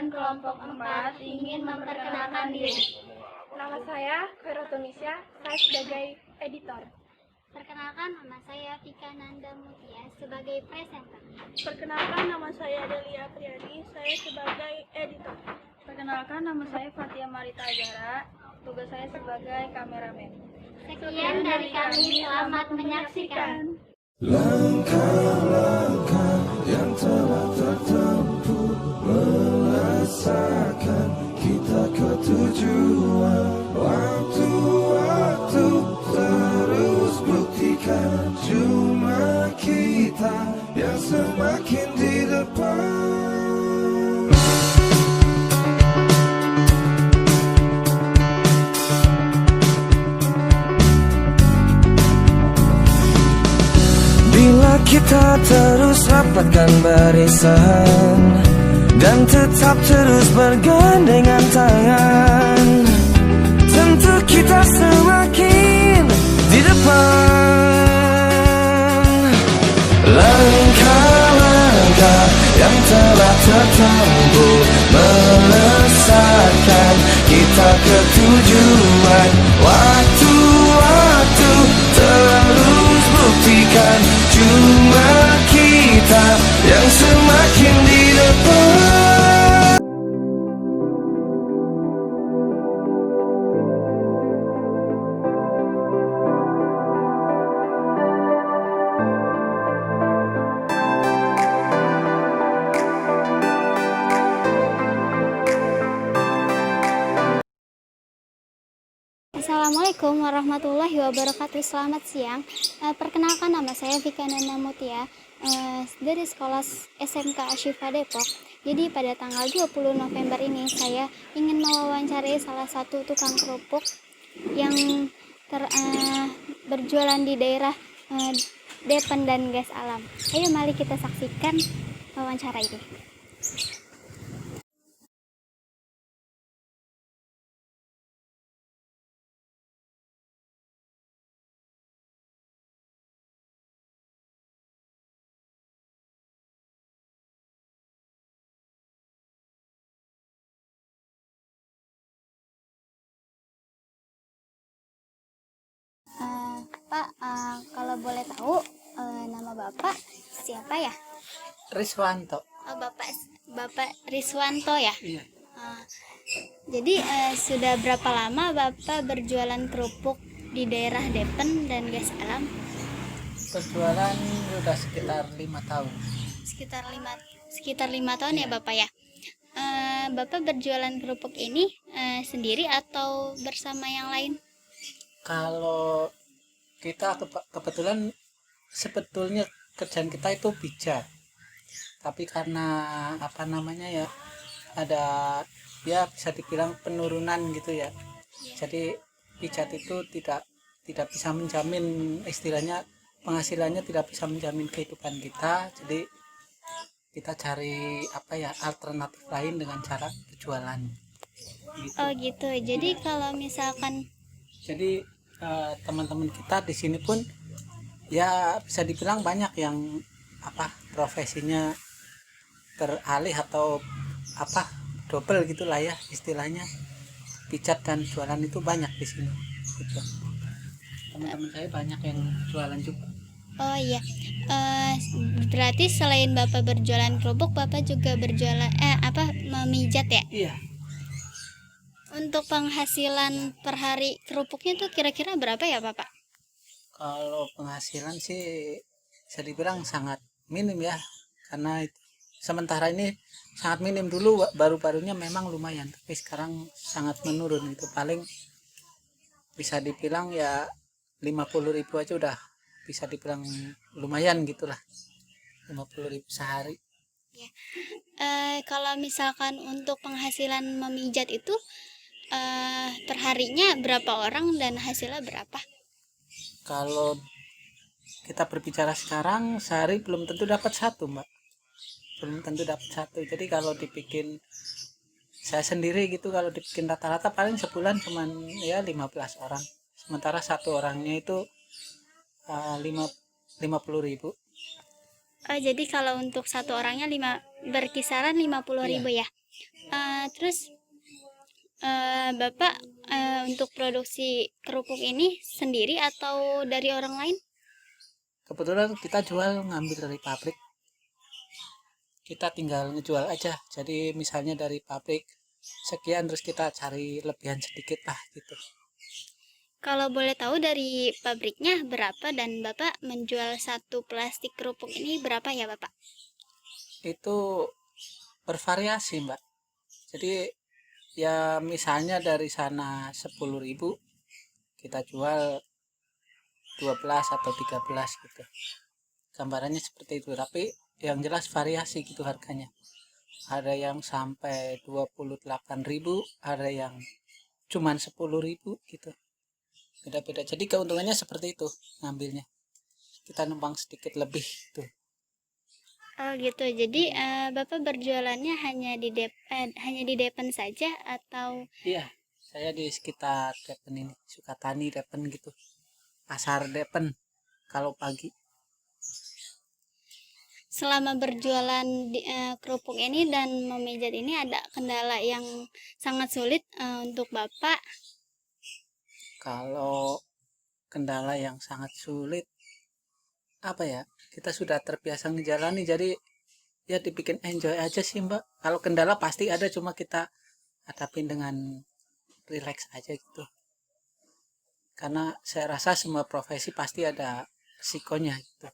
dan kelompok 4 ingin memperkenalkan diri. Nama saya Khairotunisya, saya sebagai editor. Perkenalkan, nama saya Vika Nanda Mutia sebagai presenter. Perkenalkan, nama saya Delia Priadi, saya sebagai editor. Perkenalkan, nama saya Fatia Marita Azhara, tugas saya sebagai kameramen. Sekian dari kami, selamat menyaksikan. Langkah-langkah yang telah tertempuh merasakan kita ke tujuan. Waktu-waktu terus buktikan cuma kita yang semakin di depan. Bila kita terus rapatkan barisan dan tetap terus bergandengan tangan, tentu kita semakin di depan. Langkah-langkah yang telah tertempuh melesatkan kita ke tujuan. Waktu-waktu terus buktikan cuma kita yang semakin di depan. Assalamualaikum warahmatullahi wabarakatuh. Selamat siang. Perkenalkan, nama saya Vika Nanda Mutia dari sekolah SMK Ashifa Depok. Jadi pada tanggal 20 November ini saya ingin mewawancarai salah satu tukang kerupuk yang berjualan di daerah Depen dan Gas Alam. Ayo mari kita saksikan wawancara ini. Pak, kalau boleh tahu nama Bapak siapa ya? Riswanto. Oh, Bapak Riswanto ya? Iya. Jadi sudah berapa lama Bapak berjualan kerupuk di daerah Depen dan Gas Alam? Berjualan sudah sekitar 5 tahun. Sekitar 5 tahun ya Bapak ya? Bapak berjualan kerupuk ini sendiri atau bersama yang lain? Kalau kita kebetulan sebetulnya kerjaan kita itu pijat, tapi karena ya ada ya bisa dibilang penurunan gitu ya, jadi pijat itu tidak bisa menjamin, istilahnya penghasilannya tidak bisa menjamin kehidupan kita, jadi kita cari alternatif lain dengan cara berjualan gitu. Oh gitu. Jadi kalau misalkan teman-teman kita di sini pun ya bisa dibilang banyak yang profesinya beralih atau double gitulah ya istilahnya, pijat dan jualan itu banyak di sini gitu. Teman-teman saya banyak yang jualan juga. Oh iya, berarti selain Bapak berjualan kerupuk, Bapak juga berjualan memijat ya? Iya. Untuk penghasilan per hari kerupuknya tuh kira-kira berapa ya Bapak? Kalau penghasilan sih bisa dibilang sangat minim ya, karena sementara ini sangat minim. Dulu baru-barunya memang lumayan, tapi sekarang sangat menurun. Itu paling bisa dibilang ya 50.000 aja udah bisa dibilang lumayan gitulah, 50.000 sehari ya. Kalau misalkan untuk penghasilan memijat itu perharinya berapa orang dan hasilnya berapa? Kalau kita berbicara sekarang, sehari belum tentu dapat satu, Mbak. Belum tentu dapat satu. Jadi kalau dibikin saya sendiri gitu, kalau dibikin rata-rata paling sebulan cuman ya 15 orang. Sementara satu orangnya itu 50.000. Jadi kalau untuk satu orangnya berkisaran 50.000 ya? Terus Bapak untuk produksi kerupuk ini sendiri atau dari orang lain? Kebetulan kita jual ngambil dari pabrik, kita tinggal ngejual aja. Jadi misalnya dari pabrik sekian, terus kita cari lebihan sedikit lah gitu. Kalau boleh tahu dari pabriknya berapa dan Bapak menjual satu plastik kerupuk ini berapa ya Bapak? Itu bervariasi Mbak, jadi ya misalnya dari sana 10.000 kita jual 12 atau 13 gitu, gambarannya seperti itu. Tapi yang jelas variasi gitu harganya, ada yang sampai 28.000, ada yang cuman 10.000 gitu, beda-beda. Jadi keuntungannya seperti itu, ngambilnya kita numpang sedikit lebih gitu. Oh gitu. Jadi Bapak berjualannya hanya di Depen saja atau Iya, saya di sekitar Depen ini, Sukatani Depen gitu, pasar Depen kalau pagi. selama berjualan kerupuk ini dan memijat ini ada kendala yang sangat sulit untuk Bapak? Kalau kendala yang sangat sulit apa ya, kita sudah terbiasa ngejalani, jadi ya dibikin enjoy aja sih Mbak. Kalau kendala pasti ada, cuma kita hadapin dengan relax aja gitu, karena saya rasa semua profesi pasti ada resikonya gitu.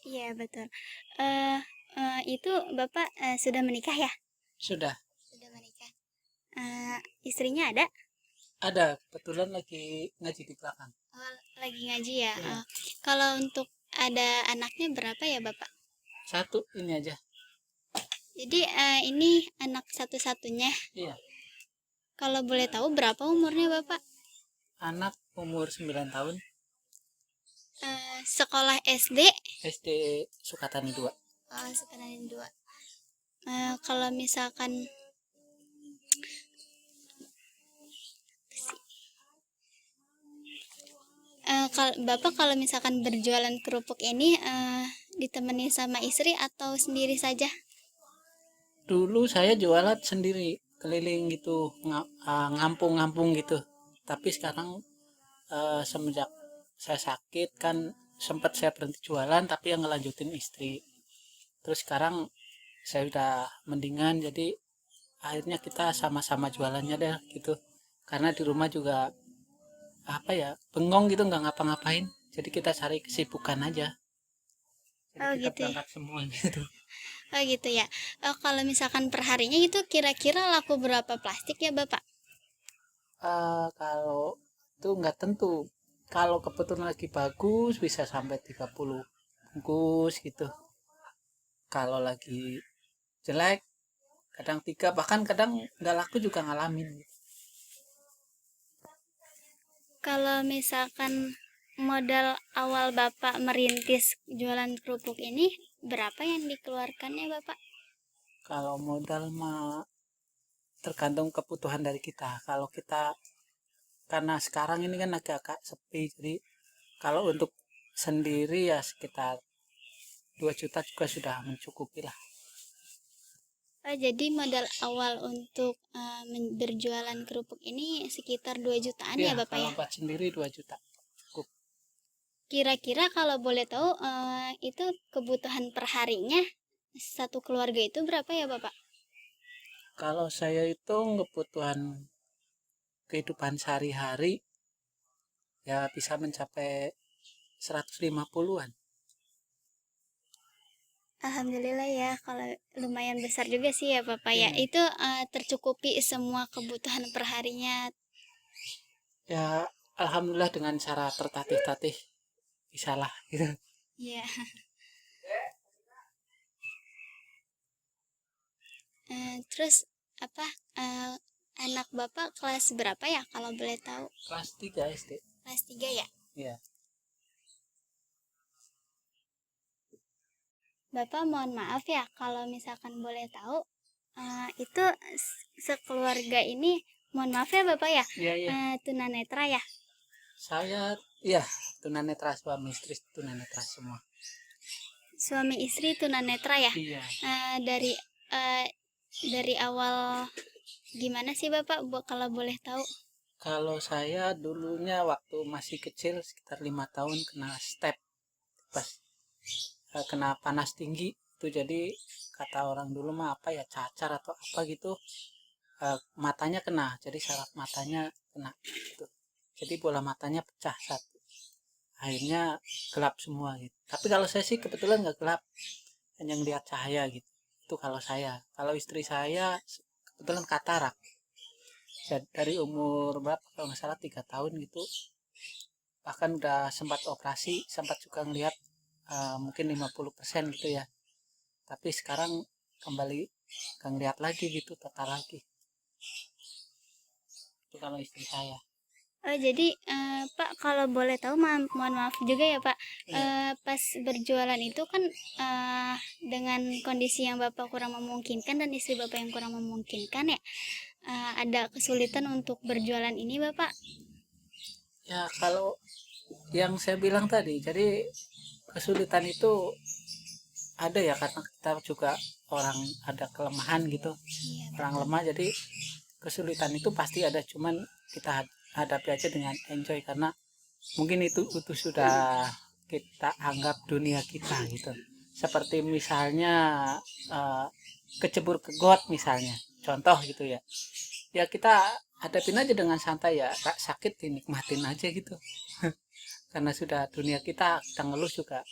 Iya betul. Eh itu Bapak sudah menikah ya? Sudah Sudah menikah. Istrinya ada? ada, kebetulan lagi ngaji di belakang. Oh, lagi ngaji ya. Iya. Kalau untuk ada anaknya berapa ya Bapak? Satu ini aja. Jadi ini anak satu-satunya. Iya, Kalau boleh tahu berapa umurnya Bapak? anak umur 9 tahun, Sekolah SD? SD Sukatani 2. Oh, sekarang 2. Kalau misalkan Bapak kalau misalkan berjualan kerupuk ini ditemani sama istri atau sendiri saja? Dulu saya jualan sendiri keliling gitu, ngampung-ngampung gitu. Tapi sekarang semenjak saya sakit kan, sempat saya berhenti jualan, tapi yang ngelanjutin istri. Terus sekarang saya udah mendingan, jadi akhirnya kita sama-sama jualannya deh gitu. Karena di rumah juga apa ya, bengong gitu, nggak ngapa-ngapain, jadi kita cari kesibukan aja. Jadi Oh, kita gitu ya. berangkat semua gitu. Oh gitu ya. Kalau misalkan perharinya itu kira-kira laku berapa plastik ya Bapak? Kalau itu nggak tentu, kalau kebetulan lagi bagus bisa sampai 30 bungkus gitu. Kalau lagi jelek kadang 3, bahkan kadang nggak laku juga ngalamin gitu. Kalau misalkan modal awal Bapak merintis jualan kerupuk ini berapa yang dikeluarkannya Bapak? Kalau modal mah tergantung kebutuhan dari kita. Kalau kita, karena sekarang ini kan agak sepi, jadi kalau untuk sendiri ya sekitar 2 juta juga sudah mencukupi lah. Jadi modal awal untuk berjualan kerupuk ini sekitar 2 jutaan ya Bapak Kalau ya? buat sendiri 2 juta cukup. Kira-kira kalau boleh tahu itu kebutuhan perharinya satu keluarga itu berapa ya Bapak? Kalau saya hitung kebutuhan kehidupan sehari-hari ya bisa mencapai 150-an. Alhamdulillah ya, kalau lumayan besar juga sih ya Bapak ya. Iya. Itu tercukupi semua kebutuhan perharinya. Ya alhamdulillah, dengan cara tertatih-tatih bisalah gitu. Iya. Terus apa anak Bapak kelas berapa ya kalau boleh tahu? Kelas 3 SD. Kelas 3 ya? Iya. Bapak mohon maaf ya kalau misalkan boleh tahu itu sekeluarga ini, mohon maaf ya Bapak ya, Iya. tunanetra ya? Saya iya tunanetra, suami istri tunanetra semua. Suami istri tunanetra ya? Iya. Dari Dari awal gimana sih Bapak kalau boleh tahu? Kalau saya dulunya waktu masih kecil sekitar 5 tahun kena step pas kena panas tinggi itu, jadi kata orang dulu mah apa ya, cacar atau apa gitu, matanya kena, jadi saraf matanya kena gitu. Jadi bola matanya pecah satu, akhirnya gelap semua gitu. Tapi kalau saya sih kebetulan nggak gelap, hanya ngeliat cahaya gitu. Itu kalau saya. Kalau istri saya kebetulan katarak. Dari umur berapa kalau nggak salah 3 tahun gitu, bahkan udah sempat operasi, sempat juga ngelihat mungkin 50% gitu ya, tapi sekarang kembali nggak ngeliat lagi gitu, total lagi. Itu kalau istri saya. Oh, jadi Pak kalau boleh tahu, mohon maaf juga ya Pak, pas berjualan itu kan dengan kondisi yang Bapak kurang memungkinkan dan istri Bapak yang kurang memungkinkan ya, ada kesulitan untuk berjualan ini Bapak? Ya kalau yang saya bilang tadi, jadi kesulitan itu ada ya, karena kita juga orang ada kelemahan gitu, orang lemah, jadi kesulitan itu pasti ada, cuman kita hadapi aja dengan enjoy, karena mungkin itu sudah kita anggap dunia kita gitu. Seperti misalnya kecebur ke got misalnya, contoh gitu ya, ya kita hadapin aja dengan santai ya, sakit dinikmatin aja gitu. Karena sudah dunia kita ngeluh juga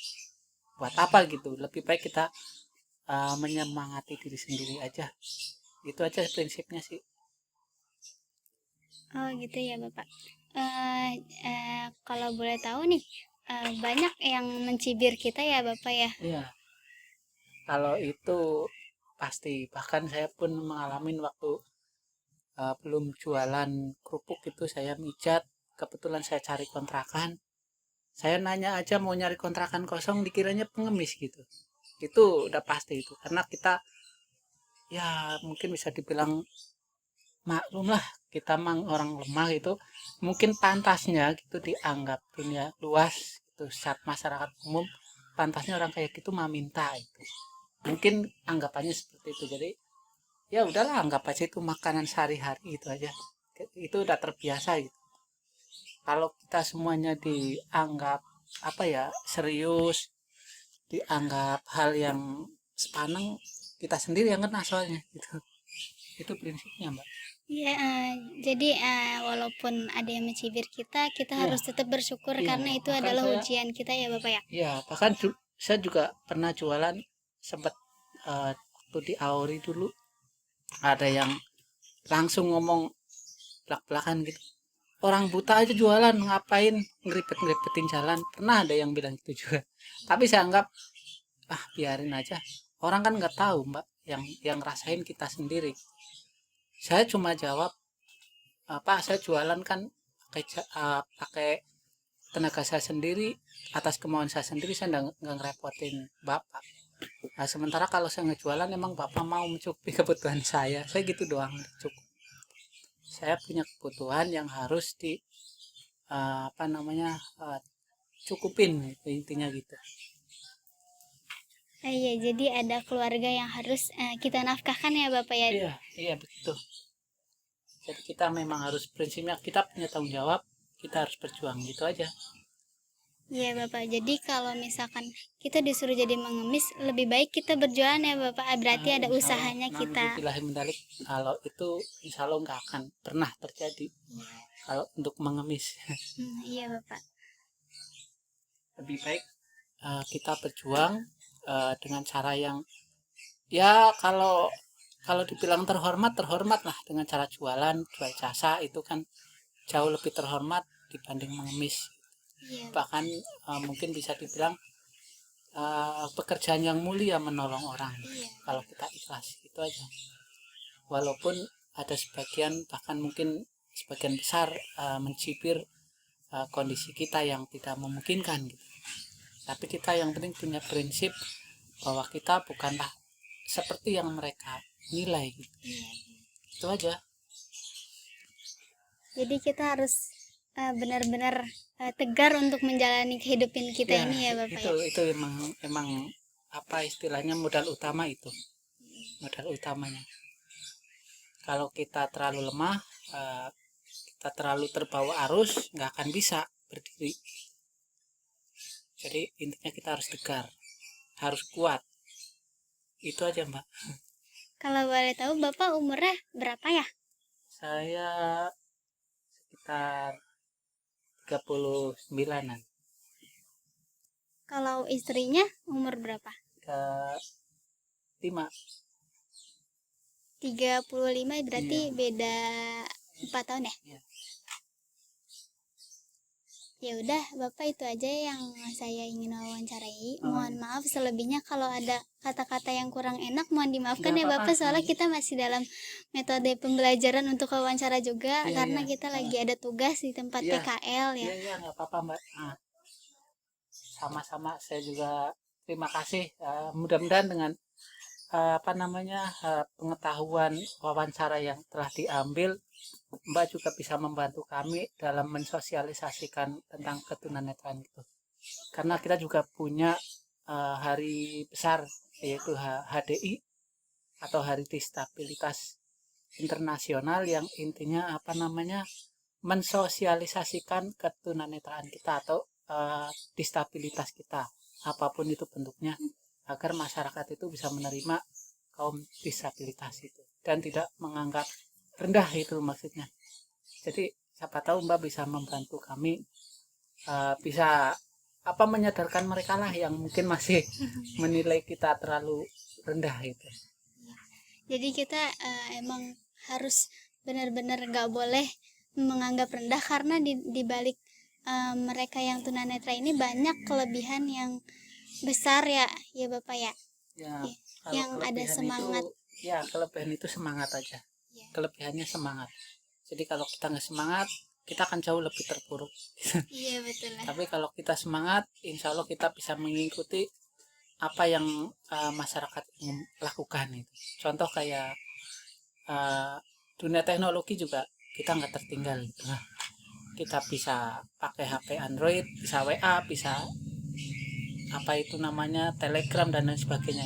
buat apa gitu, lebih baik kita menyemangati diri sendiri aja. Itu aja prinsipnya sih. Oh gitu ya Bapak. Kalau boleh tahu nih, banyak yang mencibir kita ya Bapak ya? Iya, kalau itu pasti, bahkan saya pun mengalami waktu belum jualan kerupuk itu, saya mijat, kebetulan saya cari kontrakan, saya nanya aja mau nyari kontrakan kosong, dikiranya pengemis gitu. Itu udah pasti itu, karena kita ya mungkin bisa dibilang maklum lah, kita mang orang lemah itu, mungkin pantasnya gitu dianggap dunia luas itu, saat masyarakat umum pantasnya orang kayak gitu mah minta itu, mungkin anggapannya seperti itu. Jadi ya udahlah, anggap aja itu makanan sehari-hari gitu aja, itu udah terbiasa gitu. Kalau kita semuanya dianggap apa ya, serius, dianggap hal yang sepaneng, kita sendiri yang kena soalnya gitu. Itu prinsipnya mbak. Iya, jadi walaupun ada yang mencibir kita, kita Iya, harus tetap bersyukur iya, karena itu bahkan adalah saya, ujian kita ya Bapak ya. ya bahkan saya juga pernah jualan, sempat waktu di Aori dulu ada yang langsung ngomong belak-belakan gitu, orang buta aja jualan ngapain ngeribet-ngeribetin jalan, pernah ada yang bilang gitu juga. Tapi saya anggap biarin aja, orang kan nggak tahu mbak, yang rasain kita sendiri. Saya cuma jawab, saya jualan kan pakai tenaga saya sendiri, atas kemauan saya sendiri, saya nggak ngerepotin bapak. Nah, sementara kalau saya ngejualan emang bapak mau mencukupi kebutuhan saya gitu doang cukup. Saya punya kebutuhan yang harus di cukupin, intinya gitu. Iya, jadi ada keluarga yang harus kita nafkahkan ya Bapak ya. Iya, iya betul. Jadi kita memang harus, prinsipnya kita punya tanggung jawab, kita harus berjuang gitu aja. Iya Bapak, jadi kalau misalkan kita disuruh jadi mengemis, lebih baik kita berjualan ya Bapak, berarti ada usahanya kita. Mendalik, kalau itu insya Allah nggak akan pernah terjadi kalau untuk mengemis. Iya Bapak. Lebih baik kita berjuang dengan cara yang, ya kalau dibilang terhormat lah, dengan cara jual jasa itu kan jauh lebih terhormat dibanding mengemis. Iya. Bahkan mungkin bisa dibilang pekerjaan yang mulia menolong orang. Iya. Kalau kita ikhlas itu aja, walaupun ada sebagian, bahkan mungkin sebagian besar mencibir kondisi kita yang tidak memungkinkan gitu. Tapi kita yang penting punya prinsip bahwa kita bukanlah seperti yang mereka nilai gitu. Iya. Itu aja. Jadi kita harus benar-benar tegar untuk menjalani kehidupan kita Ya, ini ya Bapak ya. itu emang apa istilahnya, modal utama itu. Modal utamanya. Kalau kita terlalu lemah, kita terlalu terbawa arus, nggak akan bisa berdiri. Jadi intinya kita harus tegar, harus kuat. Itu aja, Mbak. Kalau boleh tahu Bapak umurnya berapa ya? Saya sekitar 39-an. Kalau istrinya umur berapa? Ke 5. 35 berarti Iya. beda 4 tahun ya? Iya. Ya udah, Bapak itu aja yang saya ingin wawancarai. Oh, Mohon maaf selebihnya kalau ada kata-kata yang kurang enak, mohon dimaafkan Nggak ya apa-apa. Bapak, soalnya kita masih dalam metode pembelajaran untuk wawancara juga, Iya, karena iya. kita lagi ada tugas di tempat Iya. PKL ya. Iya, nggak apa-apa, Mbak. Nah, sama-sama saya juga terima kasih. Mudah-mudahan dengan pengetahuan wawancara yang telah diambil, Mbak juga bisa membantu kami dalam mensosialisasikan tentang ketunanetraan itu. Karena kita juga punya hari besar, yaitu HDI atau Hari Disabilitas Internasional, yang intinya mensosialisasikan ketunanetraan kita atau disabilitas kita, apapun itu bentuknya, agar masyarakat itu bisa menerima kaum disabilitas itu dan tidak menganggap rendah, itu maksudnya. Jadi siapa tahu Mbak bisa membantu kami, bisa menyadarkan mereka lah yang mungkin masih menilai kita terlalu rendah itu. Jadi kita emang harus benar-benar gak boleh menganggap rendah, karena di balik mereka yang tunanetra ini banyak kelebihan yang besar ya Bapak ya. Ya, Yang ada kelebihan semangat. Kelebihan itu semangat aja. Ya. Kelebihannya semangat. Jadi kalau kita nggak semangat, kita akan jauh lebih terpuruk. Iya betul lah. Tapi kalau kita semangat, insya Allah kita bisa mengikuti apa yang masyarakat ingin lakukan itu. Contoh kayak dunia teknologi juga kita nggak tertinggal. Nah, kita bisa pakai HP Android, bisa WA, bisa Telegram dan lain sebagainya.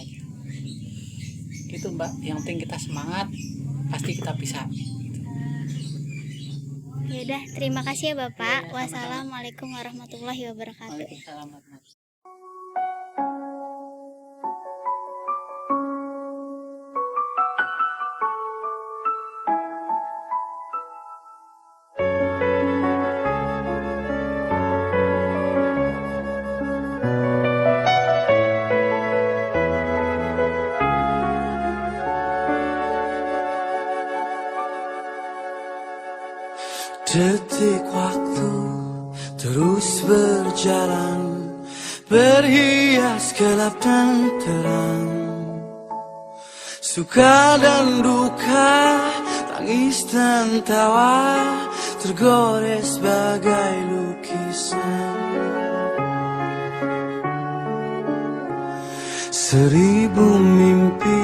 Gitu Mbak, yang penting kita semangat, pasti kita bisa. Ya udah, terima kasih ya Bapak. Ya, sama-sama. Wassalamualaikum warahmatullahi wabarakatuh. Waalaikumsalam warahmatullahi. Detik waktu terus berjalan, berhias gelap dan terang, suka dan duka, tangis dan tawa, tergores bagai lukisan. 1000 mimpi,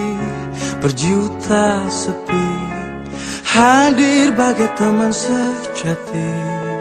berjuta sepi, hadir bagai teman sejati.